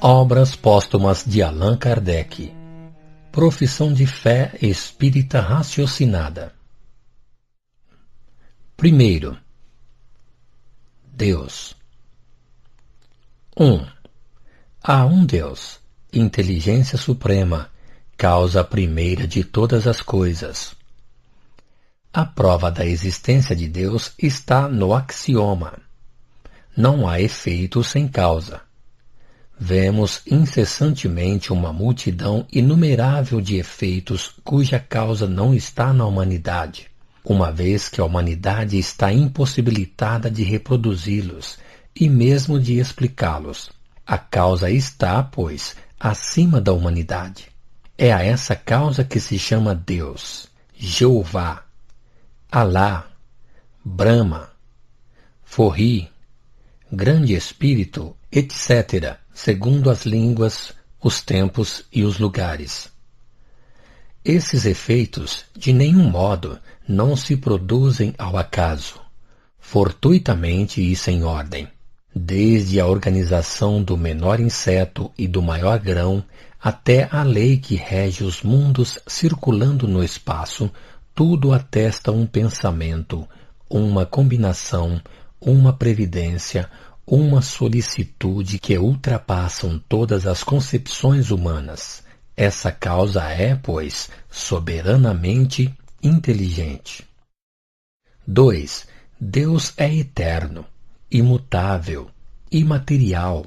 Obras póstumas de Allan Kardec. Profissão de fé espírita raciocinada. Primeiro, Deus. 1. Há um Deus, inteligência suprema, causa primeira de todas as coisas. A prova da existência de Deus está no axioma. Não há efeito sem causa. Vemos incessantemente uma multidão inumerável de efeitos cuja causa não está na humanidade, uma vez que a humanidade está impossibilitada de reproduzi-los e mesmo de explicá-los. A causa está, pois, acima da humanidade. É a essa causa que se chama Deus, Jeová, Alá, Brahma, Forri, Grande Espírito, etc., segundo as línguas, os tempos e os lugares. Esses efeitos, de nenhum modo, não se produzem ao acaso, fortuitamente e sem ordem. Desde a organização do menor inseto e do maior grão, até a lei que rege os mundos circulando no espaço, tudo atesta um pensamento, uma combinação, uma previdência, uma solicitude que ultrapassam todas as concepções humanas. Essa causa é, pois, soberanamente inteligente. 2. Deus é eterno, imutável, imaterial,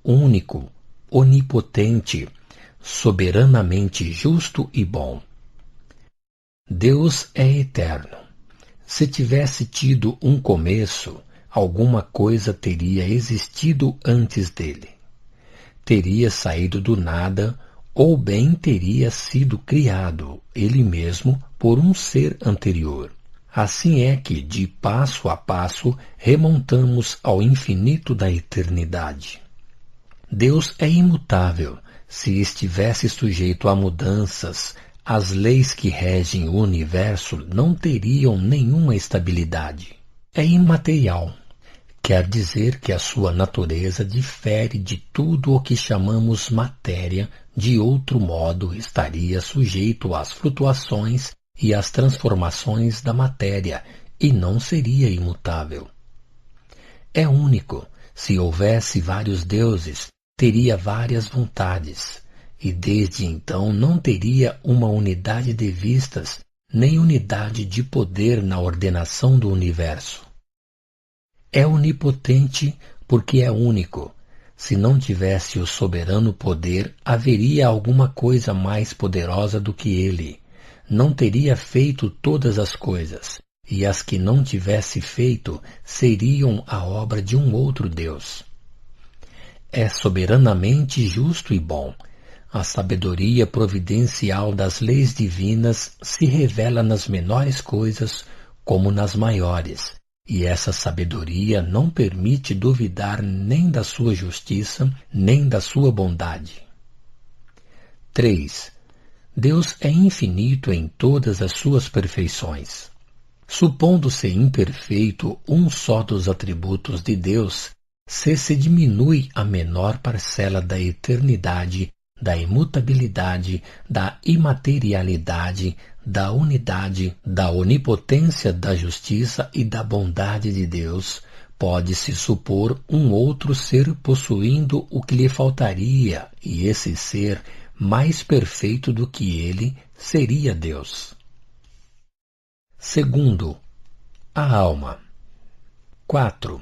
único, onipotente, soberanamente justo e bom. Deus é eterno. Se tivesse tido um começo, alguma coisa teria existido antes dele. Teria saído do nada, ou bem teria sido criado, ele mesmo, por um ser anterior. Assim é que, de passo a passo, remontamos ao infinito da eternidade. Deus é imutável. Se estivesse sujeito a mudanças, as leis que regem o universo não teriam nenhuma estabilidade. É imaterial. Quer dizer que a sua natureza difere de tudo o que chamamos matéria, de outro modo estaria sujeito às flutuações e às transformações da matéria, e não seria imutável. É único. Se houvesse vários deuses, teria várias vontades, e desde então não teria uma unidade de vistas, nem unidade de poder na ordenação do universo. É onipotente porque é único. Se não tivesse o soberano poder, haveria alguma coisa mais poderosa do que ele. Não teria feito todas as coisas, e as que não tivesse feito seriam a obra de um outro Deus. É soberanamente justo e bom. A sabedoria providencial das leis divinas se revela nas menores coisas como nas maiores. E essa sabedoria não permite duvidar nem da sua justiça, nem da sua bondade. 3. Deus é infinito em todas as suas perfeições. Supondo-se imperfeito um só dos atributos de Deus, se diminui a menor parcela da eternidade, da imutabilidade, da imaterialidade, da unidade, da onipotência, da justiça e da bondade de Deus, pode-se supor um outro ser possuindo o que lhe faltaria, e esse ser, mais perfeito do que ele, seria Deus. Segundo, a alma. 4.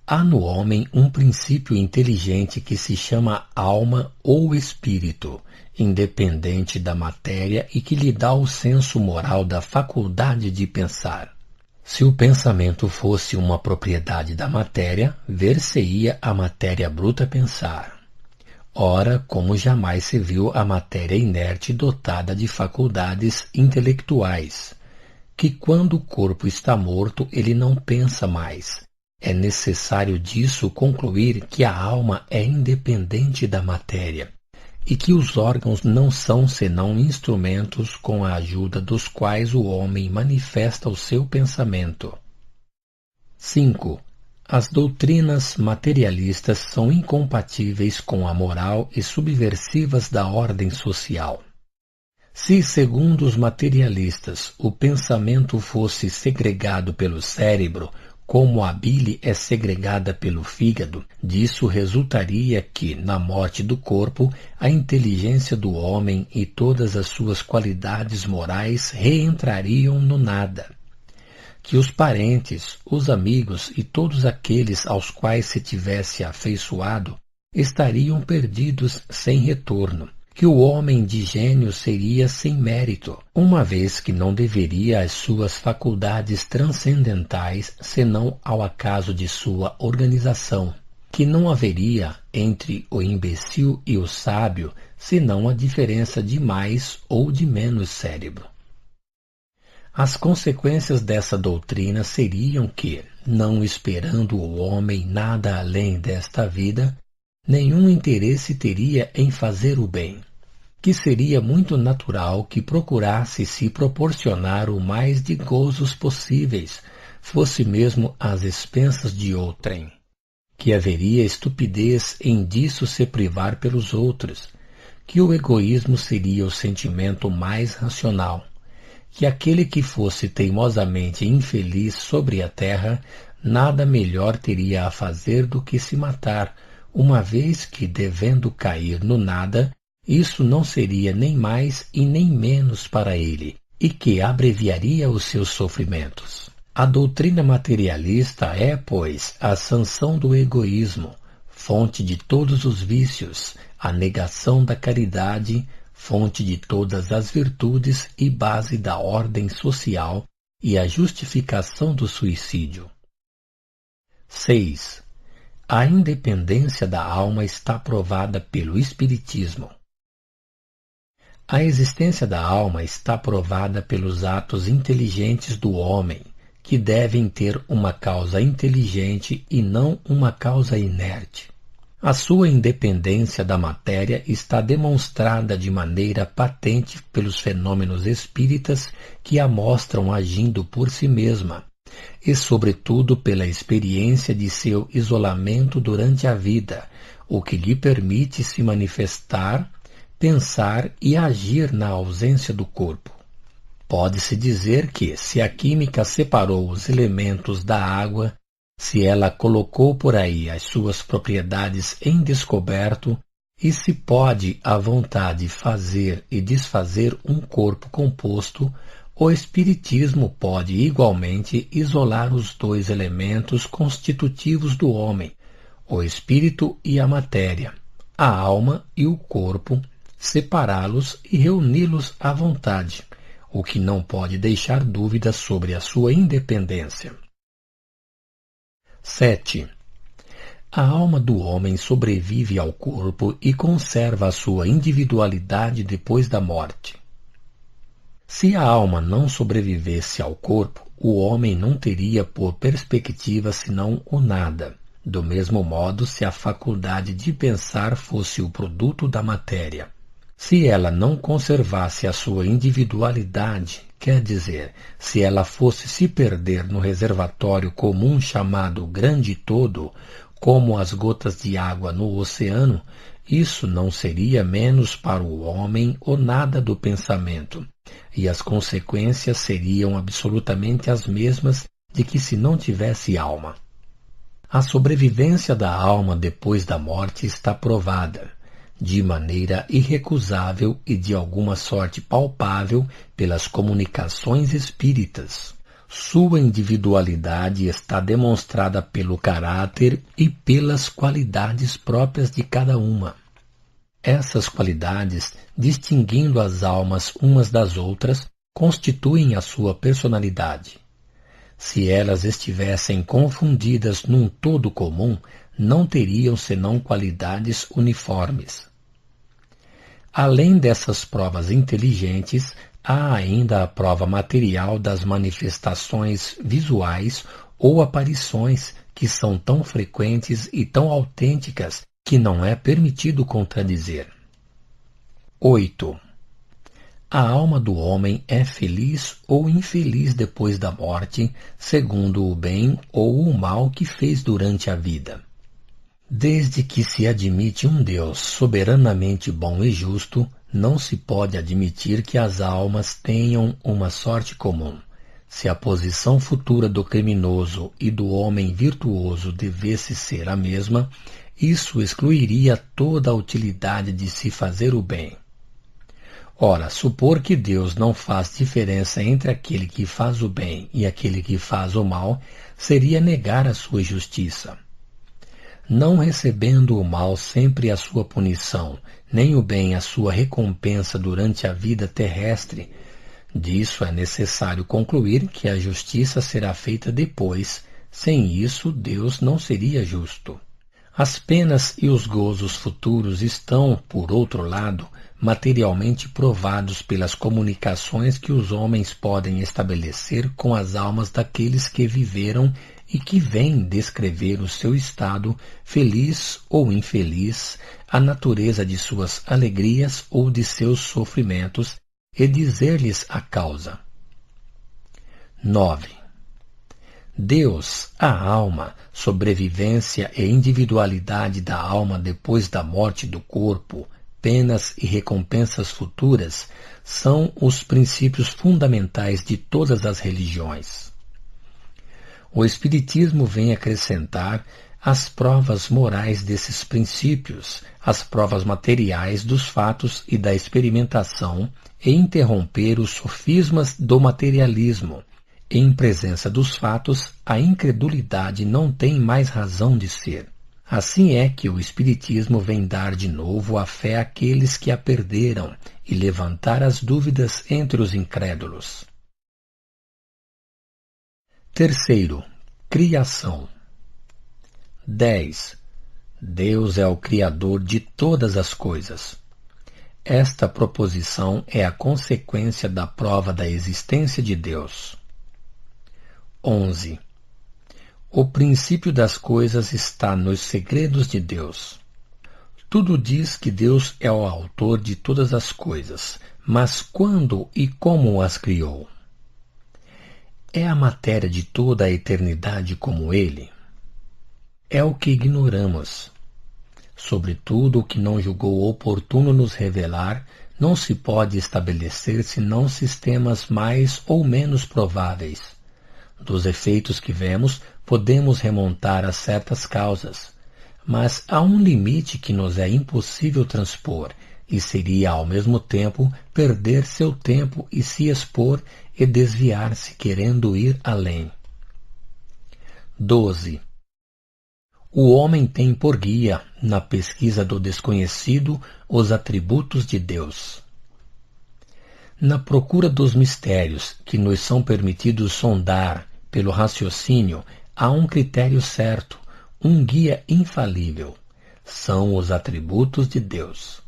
Há no homem um princípio inteligente que se chama alma ou espírito, independente da matéria e que lhe dá o senso moral da faculdade de pensar. Se o pensamento fosse uma propriedade da matéria, ver-se-ia a matéria bruta pensar. Ora, como jamais se viu a matéria inerte dotada de faculdades intelectuais, que quando o corpo está morto ele não pensa mais. É necessário disso concluir que a alma é independente da matéria e que os órgãos não são senão instrumentos com a ajuda dos quais o homem manifesta o seu pensamento. 5. As doutrinas materialistas são incompatíveis com a moral e subversivas da ordem social. Se, segundo os materialistas, o pensamento fosse segregado pelo cérebro, como a bile é segregada pelo fígado, disso resultaria que, na morte do corpo, a inteligência do homem e todas as suas qualidades morais reentrariam no nada. Que os parentes, os amigos e todos aqueles aos quais se tivesse afeiçoado estariam perdidos sem retorno. Que o homem de gênio seria sem mérito, uma vez que não deveria às suas faculdades transcendentais senão ao acaso de sua organização, que não haveria entre o imbecil e o sábio senão a diferença de mais ou de menos cérebro. As consequências dessa doutrina seriam que, não esperando o homem nada além desta vida, nenhum interesse teria em fazer o bem, que seria muito natural que procurasse se proporcionar o mais de gozos possíveis, fosse mesmo às expensas de outrem, que haveria estupidez em disso se privar pelos outros, que o egoísmo seria o sentimento mais racional, que aquele que fosse teimosamente infeliz sobre a terra nada melhor teria a fazer do que se matar, uma vez que, devendo cair no nada, isso não seria nem mais e nem menos para ele, e que abreviaria os seus sofrimentos. A doutrina materialista é, pois, a sanção do egoísmo, fonte de todos os vícios, a negação da caridade, fonte de todas as virtudes e base da ordem social e a justificação do suicídio. 6. A independência da alma está provada pelo Espiritismo. A existência da alma está provada pelos atos inteligentes do homem, que devem ter uma causa inteligente e não uma causa inerte. A sua independência da matéria está demonstrada de maneira patente pelos fenômenos espíritas que a mostram agindo por si mesma, e sobretudo pela experiência de seu isolamento durante a vida, o que lhe permite se manifestar, pensar e agir na ausência do corpo. Pode-se dizer que, se a química separou os elementos da água, se ela colocou por aí as suas propriedades em descoberto, e se pode à vontade fazer e desfazer um corpo composto, o Espiritismo pode igualmente isolar os dois elementos constitutivos do homem, o espírito e a matéria, a alma e o corpo, separá-los e reuni-los à vontade, o que não pode deixar dúvida sobre a sua independência. 7. A alma do homem sobrevive ao corpo e conserva a sua individualidade depois da morte. Se a alma não sobrevivesse ao corpo, o homem não teria por perspectiva senão o nada. Do mesmo modo, se a faculdade de pensar fosse o produto da matéria. Se ela não conservasse a sua individualidade, quer dizer, se ela fosse se perder no reservatório comum chamado grande todo, como as gotas de água no oceano, isso não seria menos para o homem o nada do pensamento, e as consequências seriam absolutamente as mesmas de que se não tivesse alma. A sobrevivência da alma depois da morte está provada, de maneira irrecusável e de alguma sorte palpável pelas comunicações espíritas. Sua individualidade está demonstrada pelo caráter e pelas qualidades próprias de cada uma. Essas qualidades, distinguindo as almas umas das outras, constituem a sua personalidade. Se elas estivessem confundidas num todo comum, não teriam senão qualidades uniformes. Além dessas provas inteligentes, há ainda a prova material das manifestações visuais ou aparições que são tão frequentes e tão autênticas que não é permitido contradizer. 8. a alma do homem é feliz ou infeliz depois da morte, segundo o bem ou o mal que fez durante a vida. Desde que se admite um Deus soberanamente bom e justo, não se pode admitir que as almas tenham uma sorte comum. Se a posição futura do criminoso e do homem virtuoso devesse ser a mesma, isso excluiria toda a utilidade de se fazer o bem. Ora, supor que Deus não faz diferença entre aquele que faz o bem e aquele que faz o mal, seria negar a sua justiça. Não recebendo o mal sempre a sua punição, nem o bem a sua recompensa durante a vida terrestre, disso é necessário concluir que a justiça será feita depois. Sem isso, Deus não seria justo. As penas e os gozos futuros estão, por outro lado, materialmente provados pelas comunicações que os homens podem estabelecer com as almas daqueles que viveram e que vêm descrever o seu estado, feliz ou infeliz, a natureza de suas alegrias ou de seus sofrimentos, e dizer-lhes a causa. 9. Deus, a alma, sobrevivência e individualidade da alma depois da morte do corpo, penas e recompensas futuras, são os princípios fundamentais de todas as religiões. O Espiritismo vem acrescentar as provas morais desses princípios, as provas materiais dos fatos e da experimentação, e interromper os sofismas do materialismo. Em presença dos fatos, a incredulidade não tem mais razão de ser. Assim é que o Espiritismo vem dar de novo a fé àqueles que a perderam e levantar as dúvidas entre os incrédulos. Terceiro, criação. 10. Deus é o Criador de todas as coisas. Esta proposição é a consequência da prova da existência de Deus. 11. O princípio das coisas está nos segredos de Deus. Tudo diz que Deus é o autor de todas as coisas, mas quando e como as criou? É a matéria de toda a eternidade como Ele? É o que ignoramos. Sobretudo o que não julgou oportuno nos revelar, não se pode estabelecer senão sistemas mais ou menos prováveis. Dos efeitos que vemos, podemos remontar a certas causas, mas há um limite que nos é impossível transpor, e seria ao mesmo tempo perder seu tempo e se expor e desviar-se querendo ir além. 12. O homem tem por guia, na pesquisa do desconhecido, os atributos de Deus. Na procura dos mistérios que nos são permitidos sondar pelo raciocínio, há um critério certo, um guia infalível. São os atributos de Deus.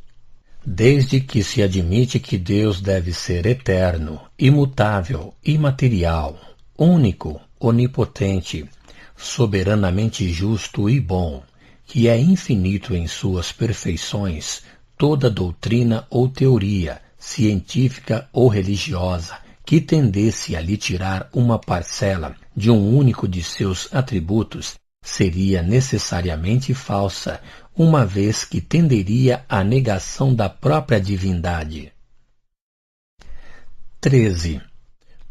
Desde que se admite que Deus deve ser eterno, imutável, imaterial, único, onipotente, soberanamente justo e bom, que é infinito em suas perfeições, toda doutrina ou teoria, científica ou religiosa, que tendesse a lhe tirar uma parcela de um único de seus atributos, seria necessariamente falsa, uma vez que tenderia à negação da própria divindade. 13.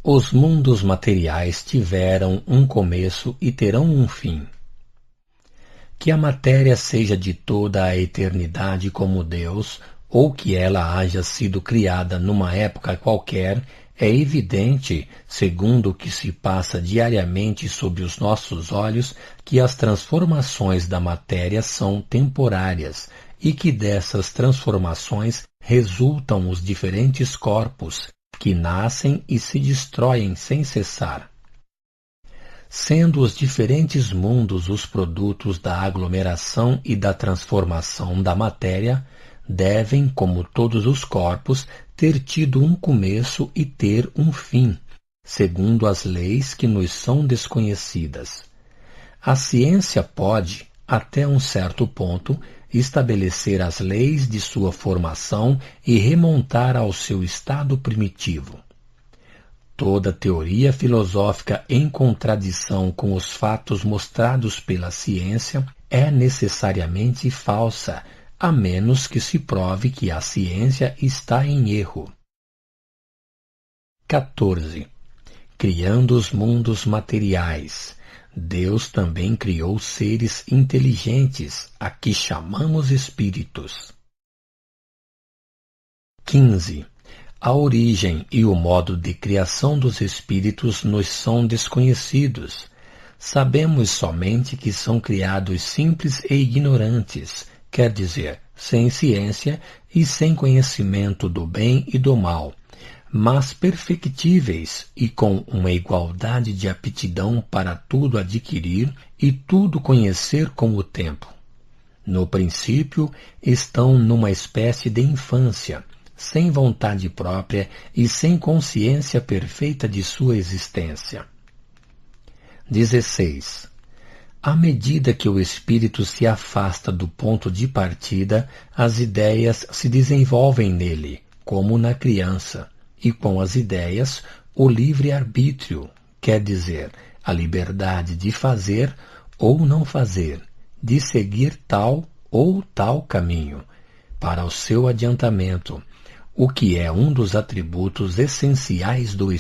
Os mundos materiais tiveram um começo e terão um fim. Que a matéria seja de toda a eternidade como Deus, ou que ela haja sido criada numa época qualquer, é evidente, segundo o que se passa diariamente sob os nossos olhos, que as transformações da matéria são temporárias e que dessas transformações resultam os diferentes corpos, que nascem e se destroem sem cessar. Sendo os diferentes mundos os produtos da aglomeração e da transformação da matéria, devem, como todos os corpos, ter tido um começo e ter um fim, segundo as leis que nos são desconhecidas. A ciência pode, até um certo ponto, estabelecer as leis de sua formação e remontar ao seu estado primitivo. Toda teoria filosófica em contradição com os fatos mostrados pela ciência é necessariamente falsa, a menos que se prove que a ciência está em erro. 14. Criando os mundos materiais, Deus também criou seres inteligentes, a que chamamos espíritos. 15. A origem e o modo de criação dos espíritos nos são desconhecidos. Sabemos somente que são criados simples e ignorantes, quer dizer, sem ciência e sem conhecimento do bem e do mal, mas perfectíveis e com uma igualdade de aptidão para tudo adquirir e tudo conhecer com o tempo. No princípio, estão numa espécie de infância, sem vontade própria e sem consciência perfeita de sua existência. 16. À medida que o espírito se afasta do ponto de partida, as ideias se desenvolvem nele, como na criança, e com as ideias, o livre-arbítrio, quer dizer, a liberdade de fazer ou não fazer, de seguir tal ou tal caminho, para o seu adiantamento, o que é um dos atributos essenciais do